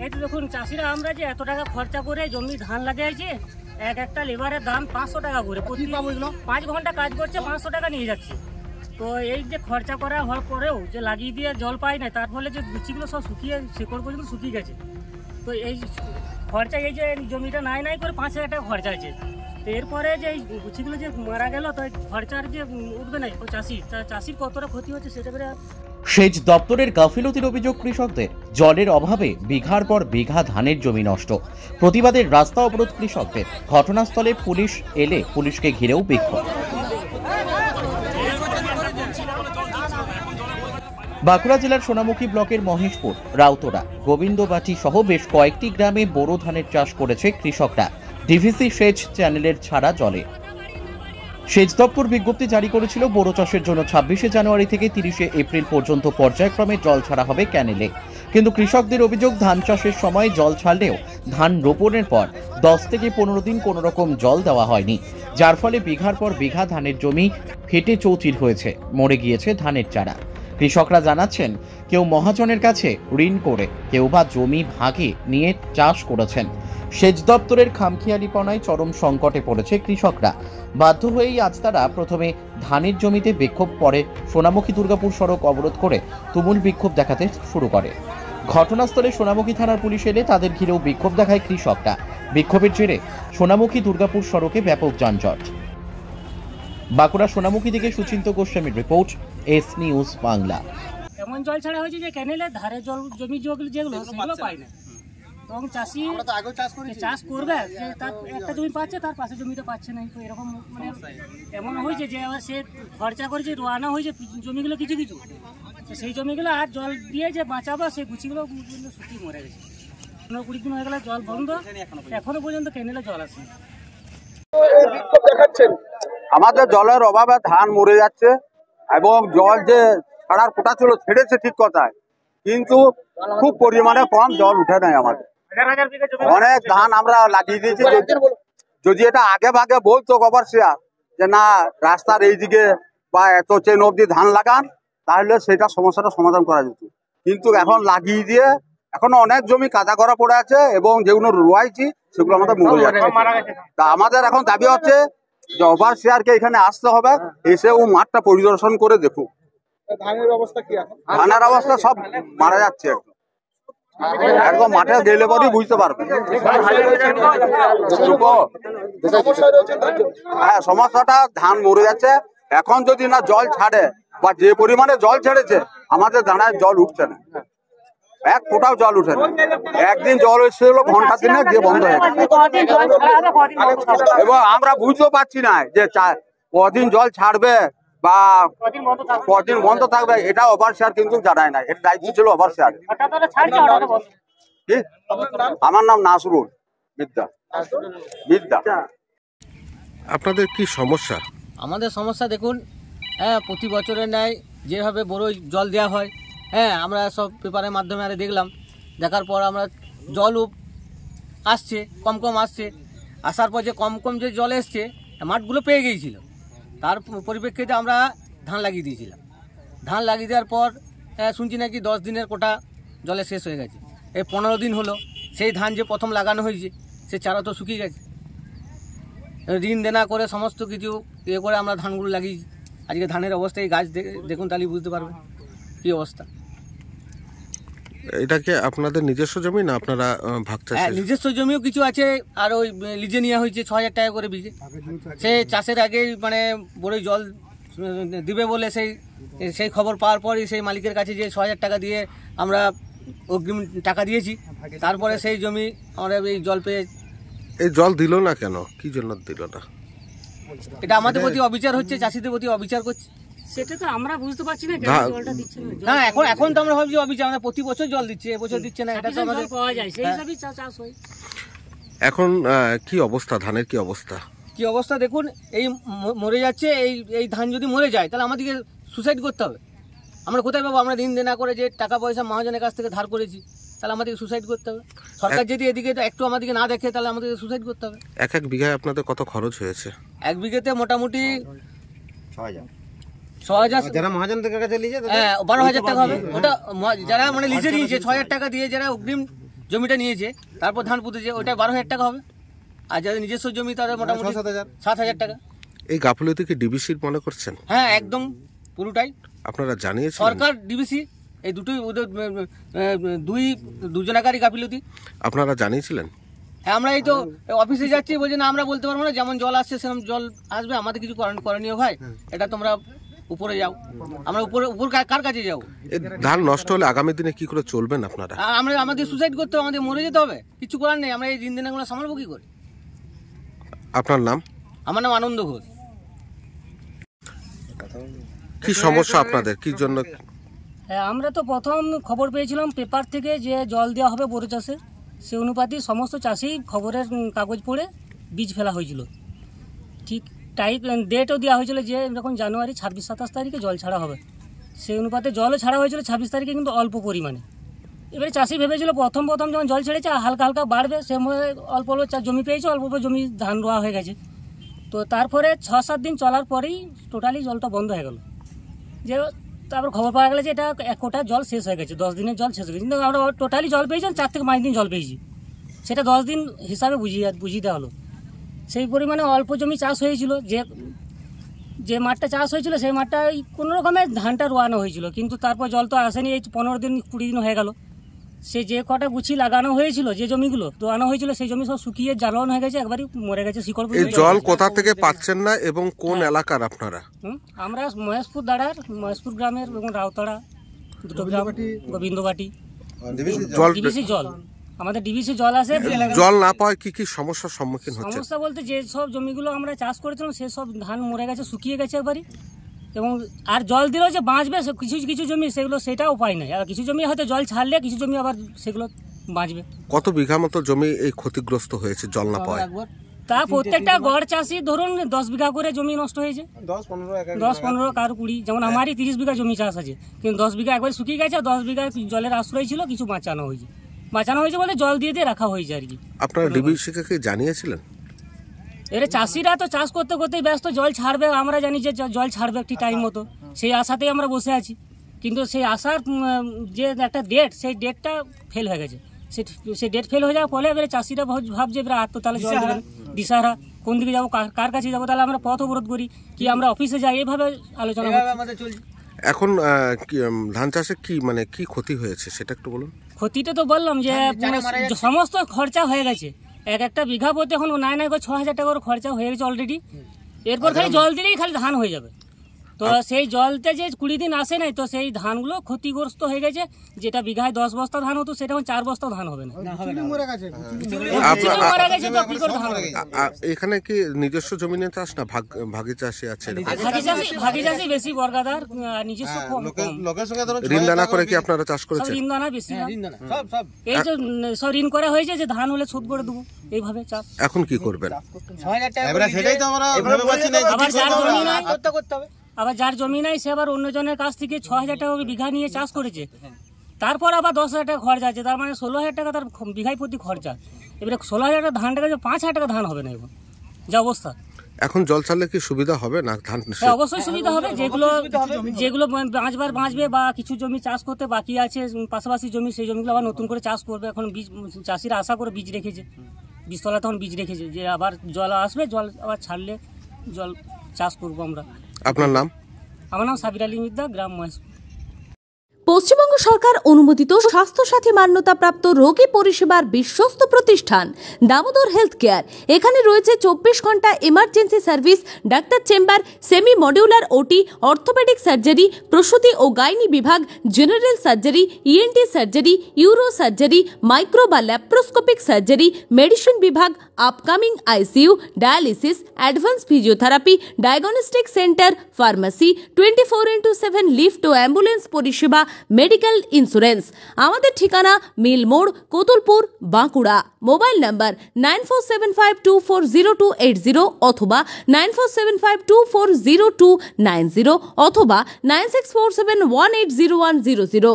এই তো দেখুন চাষিরা আমরা যে এত টাকা খরচা করে জমি ধান লাগিয়েছি, একটা লেবারের দাম 500 টাকা করে, প্রতি 5 ঘন্টা কাজ করছে 500 টাকা নিয়ে যাচ্ছে। তো এই যে খরচা করা হওয়ার পরেও যে লাগিয়ে দিয়ে জল পাই না, তার ফলে যে গুছিগুলো সব শুকিয়ে শেকড় পর্যন্ত শুকিয়ে গেছে। তো এই খরচা, এই যে জমিটা নাই করে 5,000 টাকা খরচা আছে। তো এরপরে যে এই গুছিগুলো যে মারা গেল, তো খরচার যে উঠবে না চাষির কতটা ক্ষতি হচ্ছে সেটা করে। সেচ দপ্তরের গাফিলতির অভিযোগ কৃষকদের। জলের অভাবে বিঘার পর বিঘা ধানের জমি নষ্ট। প্রতিবাদের রাস্তা অবরোধ কৃষকদের। ঘটনাস্থলে পুলিশ এলে পুলিশকে ঘিরেও বিক্ষোভ। বাঁকুড়া জেলার সোনামুখী ব্লকের মহেশপুর, রাউতরা, গোবিন্দবাটি সহ বেশ কয়েকটি গ্রামে বোরো ধানের চাষ করেছে কৃষকরা ডিভিসি সেচ চ্যানেলের ছাড়া জলে। সেচ দপ্তর বিজ্ঞপ্তি জারি করেছিল বোরো চাষের জন্য 26শে জানুয়ারি থেকে 30শে এপ্রিল পর্যন্ত পর্যায়ক্রমে জল ছাড়া হবে ক্যানেলে। কিন্তু কৃষকদের অভিযোগ, ধান চাষের সময় জল ছাড়লেও ধান রোপণের পর 10 থেকে 15 দিন কোনো রকম জল দেওয়া হয়নি, যার ফলে বিঘার পর বিঘা ধানের জমি ফেটে চৌচির হয়েছে, মরে গিয়েছে ধানের চারা। কৃষকরা জানাচ্ছেন, কেউ মহাজনের কাছে ঋণ করে, কেউ বা জমি ভাগে নিয়ে চাষ করেছেন। সেচ দপ্তরের খামখেয়ালিপনায় চরম সংকটে পড়েছে কৃষকরা। বাধ্য হয়েই আজ তারা প্রথমে ধানের জমিতে বিক্ষোভ, পরে সোনামুখী দুর্গাপুর সড়ক অবরোধ করে তুমুল বিক্ষোভ দেখাতে শুরু করে। ঘটনাস্থলে সোনামুখী থানার পুলিশ এলে তাদের ঘিরেও বিক্ষোভ দেখায় কৃষকরা। বিক্ষোভের জেরে সোনামুখী দুর্গাপুর সড়কে ব্যাপক যানজট। বাঁকুড়া সোনামুখী থেকে সুচিন্ত গোস্বামীর রিপোর্ট, এস নিউজ বাংলা। এমন জল ছাড়া হয়েছে যে ক্যানেলের ধারে জমি যেগুলো সেগুলো পায় না, এবং চাষি চাষ করবে যে তার একটা জমি পাচ্ছে, তার পাশে জমিটা পাচ্ছে না। তো এরকম মানে এমন হয়েছে যে সে খরচা করেছে, রোয়ানো হয়েছে জমিগুলো কিছু কিছু, তো সেই জমিগুলো আর জল দিয়ে যে বাঁচাবো সেই গুছিগুলো শুকিয়ে মরে গেছে। 15-20 দিন হয়ে গেলে জল বন্ধ, এখনো পর্যন্ত ক্যানেলে জল আসে। আমাদের জলের অভাবে ধান মরে যাচ্ছে, এবং জল যে ছাড়ার কোটা ছিল ছেড়েছে ঠিক কথায়, কিন্তু খুব পরিমাণে কম জল উঠে নাই। আমাদের অনেক ধান আমরা লাগিয়ে দিয়েছি। যদি এটা আগে ভাগে বলতো ওভারসিয়ার যে না রাস্তার এইদিকে বা এত চেন অবধি ধান লাগান, তাহলে সেটা সমস্যাটা সমাধান করা যেত। কিন্তু এখন লাগিয়ে দিয়ে এখনো অনেক জমি কাদা করা পড়ে আছে, এবং যেগুলো রোয়াইছি সেগুলো আমাদের মরে যাচ্ছে। তা আমাদের এখন দাবি হচ্ছে যে ওভারসিয়ারকে এখানে আসতে হবে, এসে ও মাঠটা পরিদর্শন করে দেখুক। ধানের অবস্থা সব মারা যাচ্ছে, একদম মাঠে গেলে পরেই বুঝতে পারবে। হ্যাঁ, সমস্যাটা ধান মরে যাচ্ছে। এখন যদি না জল ছাড়ে, বা যে পরিমাণে জল ছেড়েছে, আমাদের দানায় জল উঠছে না, এক ফোঁটাও জল উঠে না। একদিন জল এসেছিল ঘন্টা দিনে গিয়ে বন্ধ হয়ে গেছে, এবং আমরা বুঝতেও পারছি না যে কদিন জল ছাড়বে বা কদিন বন্ধ থাকবে, এটা ওভারসিয়ার কিন্তু জানায় না। এর দায়িত্ব ছিল ওভারসিয়ার। আমার নাম নাসরুল বিদ্যা। আপনাদের কি সমস্যা? আমাদের সমস্যা দেখুন, প্রতি বছরের ন্যায় যেভাবে বড় জল দেওয়া হয়, আমরা সব পেপারের মাধ্যমে দেখলাম, দেখার পর আমরা জলও আসছে, কম কম আসছে। আসার পর যে কম যে জল এসছে, মাঠগুলো পেয়ে গিয়েছিল, তার পরিপ্রেক্ষিতে আমরা ধান লাগিয়ে দিয়েছিলাম। ধান লাগিয়ে দেওয়ার পর শুনছি নাকি 10 দিনের কোটা জলে শেষ হয়ে গেছে। এই 15 দিন হলো, সেই ধান যে প্রথম লাগানো হয়েছে সে চারা তো শুকিয়ে গেছে। ঋণ দেনা করে সমস্ত কিছু করে আমরা ধানগুলো লাগিয়েছি। আজকে ধানের অবস্থা, এই গাছ দেখুন তাহলে বুঝতে পারবেন কী অবস্থা। এটা কি আপনাদের নিজস্ব জমি না আপনারা ভাগ চাষ? নিজস্ব জমিও কিছু আছে, আর ওই লিজে নেওয়া হয়েছে 6000 টাকা করে বিঘে। সে চাষের আগেই মানে বড়ই জল দিবে বলে সেই খবর পাওয়ার পরই সেই মালিকের কাছে যে 6000 টাকা দিয়ে আমরা অগ্রিম টাকা দিয়েছি। তারপরে সেই জমি আমরা এই জল পেয়ে। এই জল দিল না কেন, কি জন্য দিল না? এটা আমাদের প্রতি অবিচার হচ্ছে, চাষিদের প্রতি অবিচার করছে। সেটা তো আমরা বুঝতে পারছি না, জলটা দিচ্ছে না। এখন তো আমরা ভাবছি অবিচার, আমরা প্রতি বছর জল দিচ্ছে, এবছর দিচ্ছে না। এটা তো আমাদের পাওয়া যায়, সেই হিসাবেই চাষ হয়। এখন কি অবস্থা, ধানের কি অবস্থা? কি অবস্থা দেখুন, এই মরে যাচ্ছে। এই ধান যদি মরে যায় তাহলে আমাদেরকে সুসাইড করতে হবে। আমরা কোথায় পাবো? আমরা ঋণ দেনা করে যে টাকা পয়সা মহাজনের কাছ থেকে ধার করেছি, তাহলে আমাদেরকে সুসাইড করতে হবে। সরকার যদি এদিকে একটু আমাদেরকে না দেখে, তাহলে আমাদেরকে সুসাইড করতে হবে। এক বিঘায় আপনাদের কত খরচ হয়েছে? এক বিঘেতে মোটামুটি 6000। যারা মহাজনদের কাছে লিজে 12,000 টাকা হবে। ওটা যারা মানে লিজে নিয়েছে 6000 টাকা দিয়ে, যারা অগ্রিম জমিটা নিয়েছে, তারপর ধান পুঁতেছে, ওইটা 12,000 টাকা হবে। আর যাদের নিজস্ব জমি তাদের মোটামুটি 7,000 টাকা। এই গাফিলতি কি ডিবিসির মনে করছেন? হ্যাঁ, একদম পুরোটাই আপনারা জানিয়েছেন? সরকার, ডিবিসি, এই দুটোই ওদের দুজনাকারই গাফিলতি। আপনারা জানিয়েছিলেন? হ্যাঁ, আমরা এই তো অফিসে যাচ্ছি, বলছে না আমরা বলতে পারবো না, যেমন জল আসছে সেরকম জল আসবে, আমাদের কিছু করণীয় ভাই, এটা তোমরা উপরে যাও। আমরা উপর কার কাছে যাও? ধান নষ্ট হলে আগামী দিনে কি করে চলবেন আপনারা? আমরা আমাদের সুসাইড করতে হবে, আমাদের মরে যেতে হবে, কিছু করার নেই। আমরা এই দিনগুলো সামালবো কি করে? আপনার নাম? আমার নাম আনন্দ ঘোষ। কি সমস্যা আপনাদের, কি জন্য? হ্যাঁ, আমরা তো প্রথম খবর পেয়েছিলাম পেপার থেকে যে জল দেওয়া হবে বোরো চাষে, সে অনুপাতে সমস্ত চাষি খবরের কাগজ পড়ে বীজ ফেলা হয়েছিল। ঠিক ডেটও দেওয়া হয়েছিল যে যখন জানুয়ারি 26-27 তারিখে জল ছাড়া হবে, সেই অনুপাতে জলও ছাড়া হয়েছিল 26 তারিখে, কিন্তু অল্প পরিমাণে। এবারে চাষি ভেবেছিল প্রথম যখন জল ছেড়েছে হালকা হালকা বাড়বে, সে অল্প জমি পেয়েছে, অল্প জমি ধান রোয়া হয়ে গেছে। তো তারপরে 6-7 দিন চলার পরেই টোটালি জলটা বন্ধ হয়ে গেল। যে তারপর খবর পাওয়া গেল যে এটা 1 কোটা জল শেষ হয়ে গেছে, 10 দিনের জল শেষ হয়ে গেছে। কিন্তু আমরা টোটালি জল পেয়েছি 4 থেকে 5 দিন জল পেয়েছি, সেটা 10 দিন হিসাবে বুঝিয়ে দেওয়া হলো। সেই পরিমাণে অল্প জমি চাষ হয়েছিল, যে মাঠটা চাষ হয়েছিল সেই মাঠটা কোনো রকমের ধানটা রোয়ানো হয়েছিল, কিন্তু তারপর জল তো আসেনি। এই 15 দিন 20 দিন হয়ে গেল, সে যে কটা গুছি লাগানো হয়েছিল, যে জমিগুলো রোয়ানো হয়েছিল, সেই জমি সব শুকিয়ে জ্বালানো হয়ে গেছে, একবারই মরে গেছে শিকড়। এই জল কোথা থেকে পাচ্ছেন না এবং কোন এলাকার আপনারা? আমরা মহেশপুর দাঁড়ার, মহেশপুর গ্রামের এবং রাউতড়া দুটো গ্রাম, গোবিন্দবাটি। ডিবিসি জল, আমাদের ডিবিসি জল আসে। জল না পাওয়ায় কি কি সমস্যার সম্মুখীন হচ্ছে? সমস্যা বলতে যে সব জমিগুলো আমরা চাষ করেছিলাম সেসব ধান মরে গেছে, শুকিয়ে গেছে একবারই। এবং আর জল দিলেও যে বাঁচবে কিছু জমি সেটাও উপায় নাই। আর কিছু জমি হয়তো জল ছাড়লে কিছু জমি আবার সেগুলো বাঁচবে। কত বিঘা মতো জমি এই ক্ষতিগ্রস্ত হয়েছে জল না পাওয়ায়? তা প্রত্যেকটা গড় চাষি ধরুন 10 বিঘা করে জমি নষ্ট হয়েছে, 10-15 কারো 20। যেমন আমারই 30 বিঘা জমি চাষ আছে, কিন্তু 10 বিঘা একবার শুকিয়ে গেছে, 10 বিঘা জলের আশ্রয় ছিল, কিছু বাঁচানো হয়েছে বলে জল দিয়ে রাখা হয়েছে আর কি। আপনারা ডিবিসিকে কি জানিয়েছিলেন? এর চাষিরা তো চাষ করতে করতেই ব্যস্ত, জল ছাড়বে, আমরা জানি যে জল ছাড়বে একটি টাইম মতো, সেই আশাতেই আমরা বসে আছি। কিন্তু সেই আশার যে একটা ডেট, সেই ডেটটা ফেল হয়ে গেছে। সেই ডেট ফেল হয়ে যাওয়ার ফলে এবারে চাষিরা ভাবছে এবারে আর তো তাহলে জল দেবেন, দিশাহারা কোন দিকে যাবো, কার কাছে যাবো, তাহলে আমরা পথ অবরোধ করি কি আমরা অফিসে যাই, এইভাবে আলোচনা আমাদের চলছে। এখন ধান চাষে কি ক্ষতি হয়েছে সেটা একটু বলুন। ক্ষতিটা তো বললাম যে সমস্ত খরচা হয়ে গেছে, একটা বিঘা প্রতি এখন নাই 6,000 টাকা করে খরচা হয়ে গেছে অলরেডি। এরপর খালি জল দিলেই খালি ধান হয়ে যাবে। তো সেই জলতে যে 20 দিন আসে নাই, তো সেই ধানগুলো ক্ষতিগ্রস্ত হয়ে গেছে। যেটা বিঘায় 10 বস্তা ধান হতো সেটা 4 বস্তা ধান হবে না। এখানে কি নিজস্ব জমিনে চাষ না ভাগি চাষি আছে? ভাগি চাষি বেশি বর্গাদার, নিজস্ব ঋণ দানা করে কি আপনারা চাষ করেছেন? ঋণ দানা বেশি, এই যে সব ঋণ করা হয়েছে যে ধান হলে শোধ করে দেবো, এইভাবে চাষ। এখন কি করবেন? আবার যার জমি নাই সে আবার অন্যজনের কাছ থেকে 6,000 টাকা বিঘা নিয়ে চাষ করেছে, তারপর আবার 10,000 টাকা খরচা আছে, তার মানে 16,000 টাকা তার বিঘায় প্রতি খরচা। এবারে 16,000 টাকা ধান টাকা 5,000 টাকা ধান হবে না এখন যা অবস্থা। এখন জল ছাড়লে কি সুবিধা হবে না ধান? অবশ্যই সুবিধা হবে, যেগুলো বাঁচবে বা কিছু জমি চাষ করতে বাকি আছে পাশাপাশি জমি, সেই জমিগুলো আবার নতুন করে চাষ করবে। এখন চাষিরা আশা করে বীজ রেখেছে, বীজতলা তখন বীজ রেখেছে যে আবার জল আসবে, জল আবার ছাড়লে জল চাষ করবো আমরা। আপনার নাম? আমার নাম সাবির আলী মিদ্দা, গ্রাম মহেশপুর। পশ্চিমবঙ্গ সরকার অনুমোদিত স্বাস্থ্যসাথী মান্যতাপ্রাপ্ত রোগী পরিষেবার বিশ্বস্ত প্রতিষ্ঠান দামোদর হেলথ কেয়ার। এখানে রয়েছে 24 ঘন্টা emergency service, doctor chamber, semi modular OT, orthopaedic surgery, প্রসূতি ও গাইনি বিভাগ, general surgery, ENT surgery, uro surgery, micro বা ল্যাপ্রোস্কোপিক সার্জারি, মেডিসিন বিভাগ, upcoming ICU, dialysis, advance physiotherapy, diagnostic centre, pharmacy, 24x7 lift ও ambulance পরিষেবা, medical insurance. আমাদের ঠিকানা মিল মোড়, কোতুলপুর, বাঁকুড়া। মোবাইল নাম্বার 9475240280 অথবা 9475240290 অথবা 9647180100।